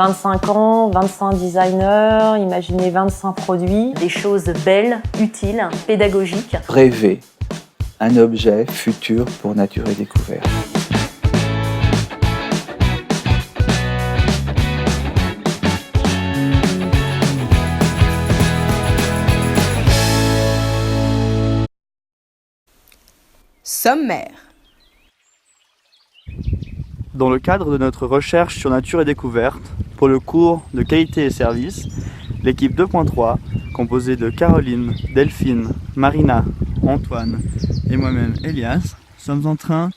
25 ans, 25 designers, imaginez 25 produits, des choses belles, utiles, pédagogiques. Rêver un objet futur pour Nature et Découverte. Sommaire. Dans le cadre de notre recherche sur Nature et Découverte, pour le cours de qualité et service, l'équipe 2.3, composée de Caroline, Delphine, Marina, Antoine et moi-même Elias, sommes en train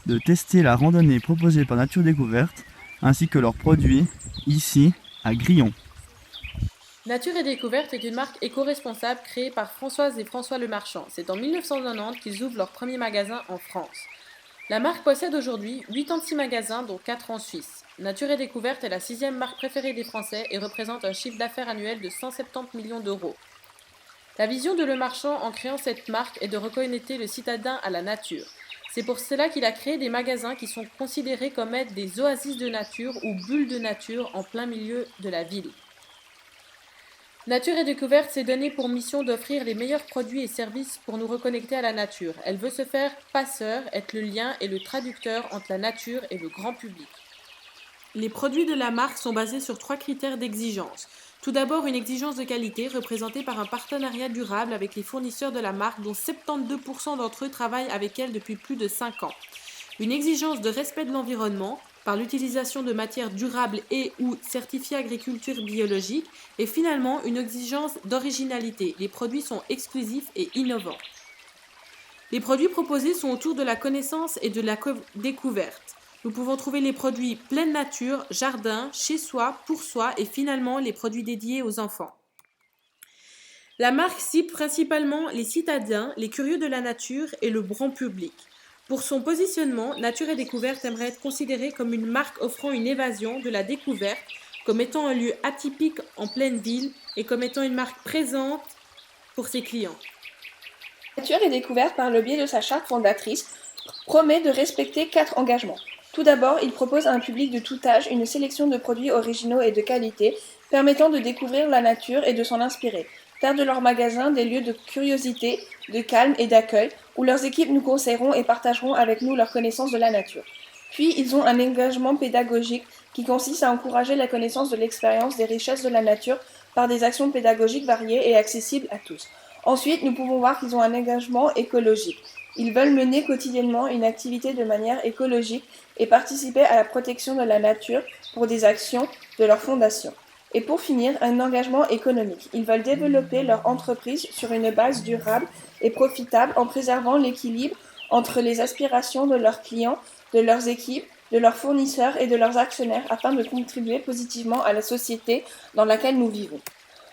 de tester la randonnée proposée par Nature et Découverte, ainsi que leurs produits, ici, à Grillon. Nature et Découverte est une marque éco-responsable créée par Françoise et François Lemarchand. C'est en 1990 qu'ils ouvrent leur premier magasin en France. La marque possède aujourd'hui 86 magasins, dont 4 en Suisse. Nature et Découverte est la 6e marque préférée des Français et représente un chiffre d'affaires annuel de 170 millions d'euros. La vision de Lemarchand en créant cette marque est de reconnecter le citadin à la nature. C'est pour cela qu'il a créé des magasins qui sont considérés comme être des oasis de nature ou bulles de nature en plein milieu de la ville. Nature et Découverte s'est donné pour mission d'offrir les meilleurs produits et services pour nous reconnecter à la nature. Elle veut se faire passeur, être le lien et le traducteur entre la nature et le grand public. Les produits de la marque sont basés sur 3 critères d'exigence. Tout d'abord, une exigence de qualité représentée par un partenariat durable avec les fournisseurs de la marque, dont 72% d'entre eux travaillent avec elle depuis plus de 5 ans. Une exigence de respect de l'environnement, par l'utilisation de matières durables et ou certifiées agriculture biologique, et finalement une exigence d'originalité. Les produits sont exclusifs et innovants. Les produits proposés sont autour de la connaissance et de la découverte. Nous pouvons trouver les produits pleine nature, jardin, chez soi, pour soi et finalement les produits dédiés aux enfants. La marque cible principalement les citadins, les curieux de la nature et le grand public. Pour son positionnement, Nature et Découverte aimerait être considérée comme une marque offrant une évasion de la découverte, comme étant un lieu atypique en pleine ville et comme étant une marque présente pour ses clients. Nature et Découverte, par le biais de sa charte fondatrice, promet de respecter 4 engagements. Tout d'abord, il propose à un public de tout âge une sélection de produits originaux et de qualité, permettant de découvrir la nature et de s'en inspirer. Faire de leurs magasins des lieux de curiosité, de calme et d'accueil, où leurs équipes nous conseilleront et partageront avec nous leur connaissance de la nature. Puis, ils ont un engagement pédagogique qui consiste à encourager la connaissance de l'expérience des richesses de la nature par des actions pédagogiques variées et accessibles à tous. Ensuite, nous pouvons voir qu'ils ont un engagement écologique. Ils veulent mener quotidiennement une activité de manière écologique et participer à la protection de la nature pour des actions de leur fondation. Et pour finir, un engagement économique. Ils veulent développer leur entreprise sur une base durable et profitable en préservant l'équilibre entre les aspirations de leurs clients, de leurs équipes, de leurs fournisseurs et de leurs actionnaires afin de contribuer positivement à la société dans laquelle nous vivons.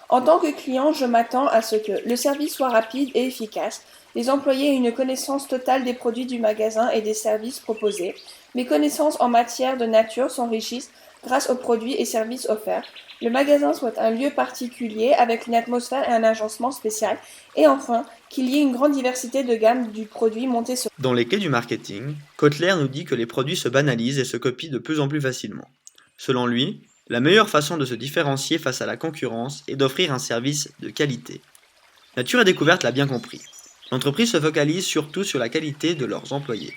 En tant que client, je m'attends à ce que le service soit rapide et efficace, les employés aient une connaissance totale des produits du magasin et des services proposés, mes connaissances en matière de nature s'enrichissent grâce aux produits et services offerts, le magasin soit un lieu particulier avec une atmosphère et un agencement spécial, et enfin, qu'il y ait une grande diversité de gamme du produit monté sur... Dans les clés du marketing, Kotler nous dit que les produits se banalisent et se copient de plus en plus facilement. Selon lui, la meilleure façon de se différencier face à la concurrence est d'offrir un service de qualité. Nature et Découverte l'a bien compris. L'entreprise se focalise surtout sur la qualité de leurs employés.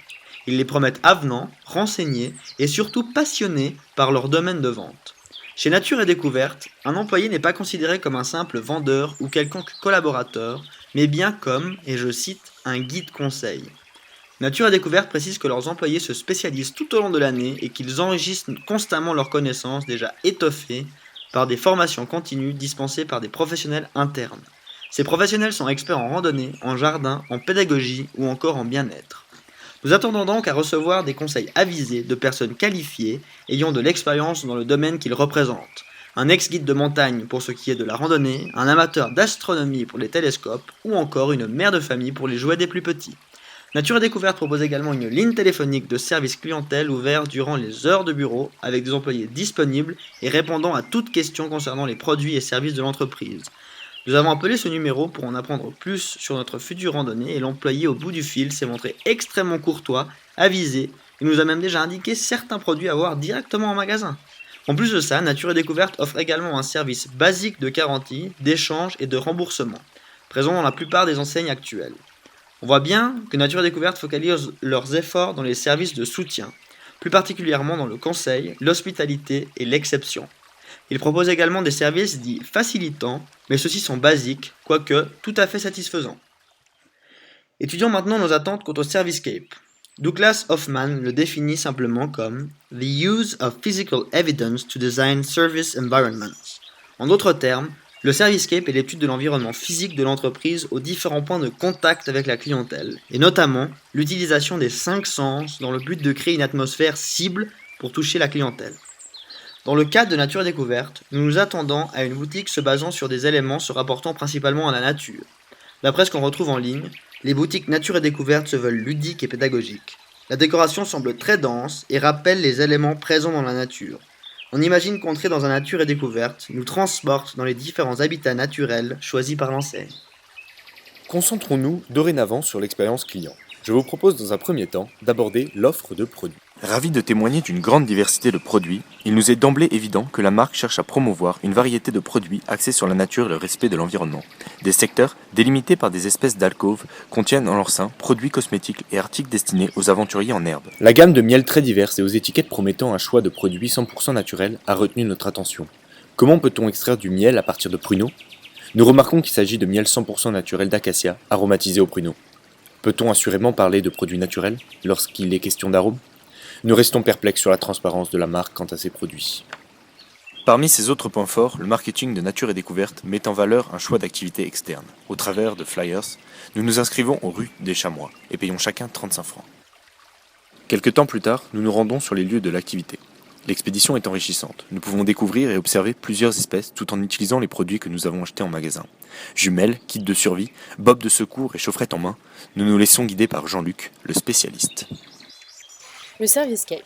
Ils les promettent avenants, renseignés et surtout passionnés par leur domaine de vente. Chez Nature et Découverte, un employé n'est pas considéré comme un simple vendeur ou quelconque collaborateur, mais bien comme, et je cite, un guide conseil. Nature et Découverte précise que leurs employés se spécialisent tout au long de l'année et qu'ils enrichissent constamment leurs connaissances déjà étoffées par des formations continues dispensées par des professionnels internes. Ces professionnels sont experts en randonnée, en jardin, en pédagogie ou encore en bien-être. Nous attendons donc à recevoir des conseils avisés de personnes qualifiées ayant de l'expérience dans le domaine qu'ils représentent. Un ex-guide de montagne pour ce qui est de la randonnée, un amateur d'astronomie pour les télescopes ou encore une mère de famille pour les jouets des plus petits. Nature et Découverte propose également une ligne téléphonique de service clientèle ouverte durant les heures de bureau avec des employés disponibles et répondant à toutes questions concernant les produits et services de l'entreprise. Nous avons appelé ce numéro pour en apprendre plus sur notre future randonnée et l'employé au bout du fil s'est montré extrêmement courtois, avisé et nous a même déjà indiqué certains produits à voir directement en magasin. En plus de ça, Nature et Découverte offre également un service basique de garantie, d'échange et de remboursement, présent dans la plupart des enseignes actuelles. On voit bien que Nature et Découverte focalisent leurs efforts dans les services de soutien, plus particulièrement dans le conseil, l'hospitalité et l'exception. Ils proposent également des services dits facilitants, mais ceux-ci sont basiques, quoique tout à fait satisfaisants. Étudions maintenant nos attentes quant au Servicescape. Douglas Hoffman le définit simplement comme « the use of physical evidence to design service environments ». En d'autres termes, le Servicescape est l'étude de l'environnement physique de l'entreprise aux différents points de contact avec la clientèle, et notamment l'utilisation des 5 sens dans le but de créer une atmosphère cible pour toucher la clientèle. Dans le cadre de Nature et Découverte, nous nous attendons à une boutique se basant sur des éléments se rapportant principalement à la nature. D'après ce qu'on retrouve en ligne, les boutiques Nature et Découverte se veulent ludiques et pédagogiques. La décoration semble très dense et rappelle les éléments présents dans la nature. On imagine qu'entrer dans un Nature et Découverte nous transporte dans les différents habitats naturels choisis par l'enseigne. Concentrons-nous dorénavant sur l'expérience client. Je vous propose dans un premier temps d'aborder l'offre de produits. Ravi de témoigner d'une grande diversité de produits, il nous est d'emblée évident que la marque cherche à promouvoir une variété de produits axés sur la nature et le respect de l'environnement. Des secteurs, délimités par des espèces d'alcôves, contiennent en leur sein produits cosmétiques et articles destinés aux aventuriers en herbe. La gamme de miels très diverses et aux étiquettes promettant un choix de produits 100% naturels a retenu notre attention. Comment peut-on extraire du miel à partir de pruneaux ? Nous remarquons qu'il s'agit de miel 100% naturel d'acacia, aromatisé au pruneau. Peut-on assurément parler de produits naturels lorsqu'il est question d'arôme ? Nous restons perplexes sur la transparence de la marque quant à ses produits. Parmi ses autres points forts, le marketing de Nature et Découverte met en valeur un choix d'activités externes. Au travers de flyers, nous nous inscrivons aux rues des Chamois et payons chacun 35 francs. Quelque temps plus tard, nous nous rendons sur les lieux de l'activité. L'expédition est enrichissante. Nous pouvons découvrir et observer plusieurs espèces tout en utilisant les produits que nous avons achetés en magasin. Jumelles, kits de survie, bob de secours et chaufferette en main, nous nous laissons guider par Jean-Luc, le spécialiste. Le Servicescape.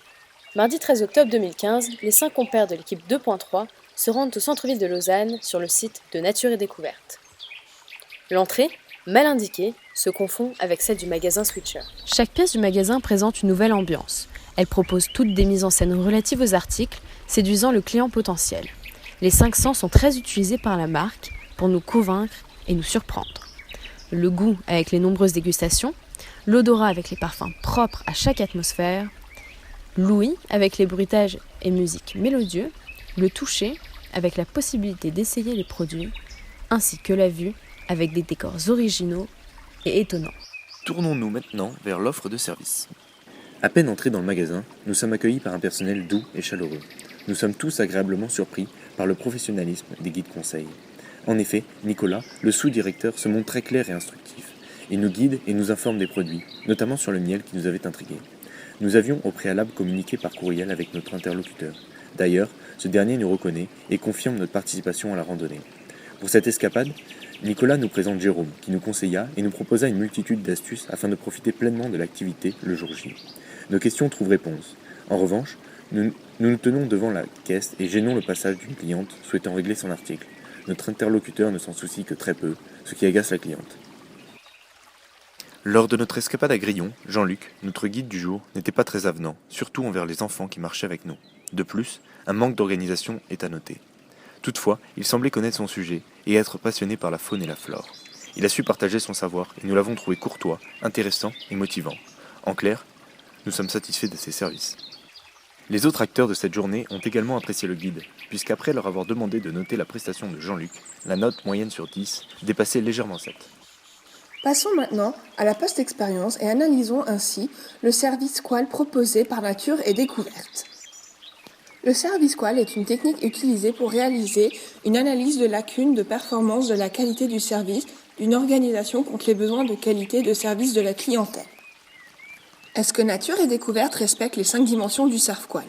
Mardi 13 octobre 2015, les 5 compères de l'équipe 2.3 se rendent au centre-ville de Lausanne sur le site de Nature et Découverte. L'entrée, mal indiquée, se confond avec celle du magasin Switcher. Chaque pièce du magasin présente une nouvelle ambiance. Elle propose toutes des mises en scène relatives aux articles, séduisant le client potentiel. Les 5 sens sont très utilisés par la marque pour nous convaincre et nous surprendre. Le goût avec les nombreuses dégustations, l'odorat avec les parfums propres à chaque atmosphère, l'ouïe avec les bruitages et musiques mélodieux, le toucher avec la possibilité d'essayer les produits, ainsi que la vue avec des décors originaux et étonnants. Tournons-nous maintenant vers l'offre de service. À peine entrés dans le magasin, nous sommes accueillis par un personnel doux et chaleureux. Nous sommes tous agréablement surpris par le professionnalisme des guides conseils. En effet, Nicolas, le sous-directeur, se montre très clair et instructif. Il nous guide et nous informe des produits, notamment sur le miel qui nous avait intrigués. Nous avions au préalable communiqué par courriel avec notre interlocuteur. D'ailleurs, ce dernier nous reconnaît et confirme notre participation à la randonnée. Pour cette escapade, Nicolas nous présente Jérôme, qui nous conseilla et nous proposa une multitude d'astuces afin de profiter pleinement de l'activité le jour J. Nos questions trouvent réponse. En revanche, nous nous tenons devant la caisse et gênons le passage d'une cliente souhaitant régler son article. Notre interlocuteur ne s'en soucie que très peu, ce qui agace la cliente. Lors de notre escapade à Grillon, Jean-Luc, notre guide du jour, n'était pas très avenant, surtout envers les enfants qui marchaient avec nous. De plus, un manque d'organisation est à noter. Toutefois, il semblait connaître son sujet et être passionné par la faune et la flore. Il a su partager son savoir et nous l'avons trouvé courtois, intéressant et motivant. En clair, nous sommes satisfaits de ses services. Les autres acteurs de cette journée ont également apprécié le guide, puisqu'après leur avoir demandé de noter la prestation de Jean-Luc, la note moyenne sur 10 dépassait légèrement 7. Passons maintenant à la post-expérience et analysons ainsi le service Qual proposé par Nature et Découverte. Le service Qual est une technique utilisée pour réaliser une analyse de lacunes de performance de la qualité du service d'une organisation contre les besoins de qualité de service de la clientèle. Est-ce que Nature et Découverte respecte les 5 dimensions du ServQual ?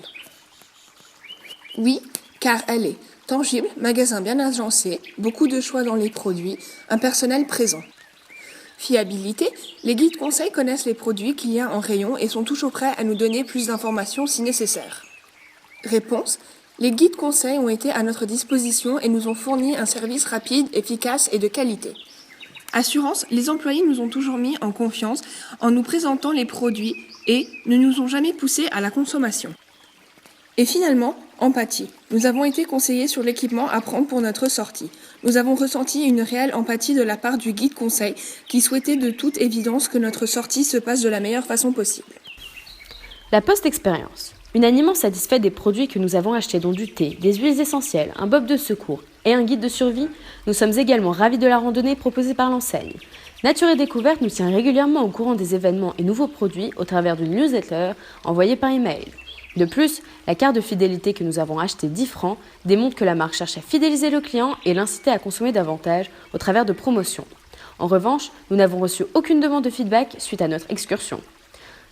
Oui, car elle est tangible, magasin bien agencé, beaucoup de choix dans les produits, un personnel présent. Fiabilité, les guides conseils connaissent les produits qu'il y a en rayon et sont toujours prêts à nous donner plus d'informations si nécessaire. Réponse, les guides conseils ont été à notre disposition et nous ont fourni un service rapide, efficace et de qualité. Assurance, les employés nous ont toujours mis en confiance en nous présentant les produits et ne nous ont jamais poussés à la consommation. Et finalement, Empathie. Nous avons été conseillés sur l'équipement à prendre pour notre sortie. Nous avons ressenti une réelle empathie de la part du guide conseil qui souhaitait de toute évidence que notre sortie se passe de la meilleure façon possible. La post-expérience. Unanimement satisfait des produits que nous avons achetés, dont du thé, des huiles essentielles, un bob de secours et un guide de survie, nous sommes également ravis de la randonnée proposée par l'enseigne. Nature et Découverte nous tient régulièrement au courant des événements et nouveaux produits au travers d'une newsletter envoyée par email. De plus, la carte de fidélité que nous avons achetée 10 francs démontre que la marque cherche à fidéliser le client et l'inciter à consommer davantage au travers de promotions. En revanche, nous n'avons reçu aucune demande de feedback suite à notre excursion.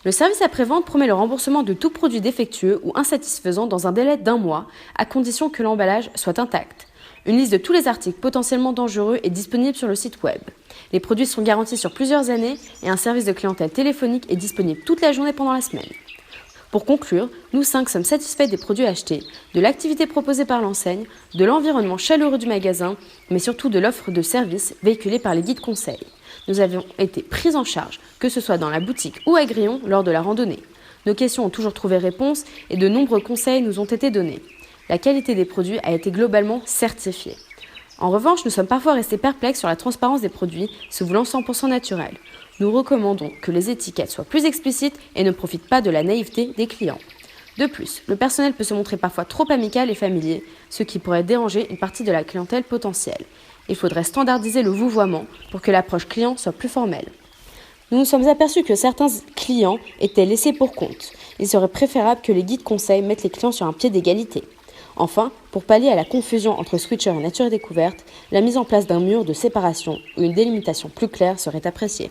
Le service après-vente promet le remboursement de tout produit défectueux ou insatisfaisant dans un délai d'1 mois, à condition que l'emballage soit intact. Une liste de tous les articles potentiellement dangereux est disponible sur le site web. Les produits sont garantis sur plusieurs années et un service de clientèle téléphonique est disponible toute la journée pendant la semaine. Pour conclure, nous 5 sommes satisfaits des produits achetés, de l'activité proposée par l'enseigne, de l'environnement chaleureux du magasin, mais surtout de l'offre de services véhiculée par les guides conseils. Nous avons été pris en charge, que ce soit dans la boutique ou à Grillon, lors de la randonnée. Nos questions ont toujours trouvé réponse et de nombreux conseils nous ont été donnés. La qualité des produits a été globalement certifiée. En revanche, nous sommes parfois restés perplexes sur la transparence des produits, se voulant 100% naturels. Nous recommandons que les étiquettes soient plus explicites et ne profitent pas de la naïveté des clients. De plus, le personnel peut se montrer parfois trop amical et familier, ce qui pourrait déranger une partie de la clientèle potentielle. Il faudrait standardiser le vouvoiement pour que l'approche client soit plus formelle. Nous nous sommes aperçus que certains clients étaient laissés pour compte. Il serait préférable que les guides conseils mettent les clients sur un pied d'égalité. Enfin, pour pallier à la confusion entre Switcher et Nature et Découverte, la mise en place d'un mur de séparation ou une délimitation plus claire serait appréciée.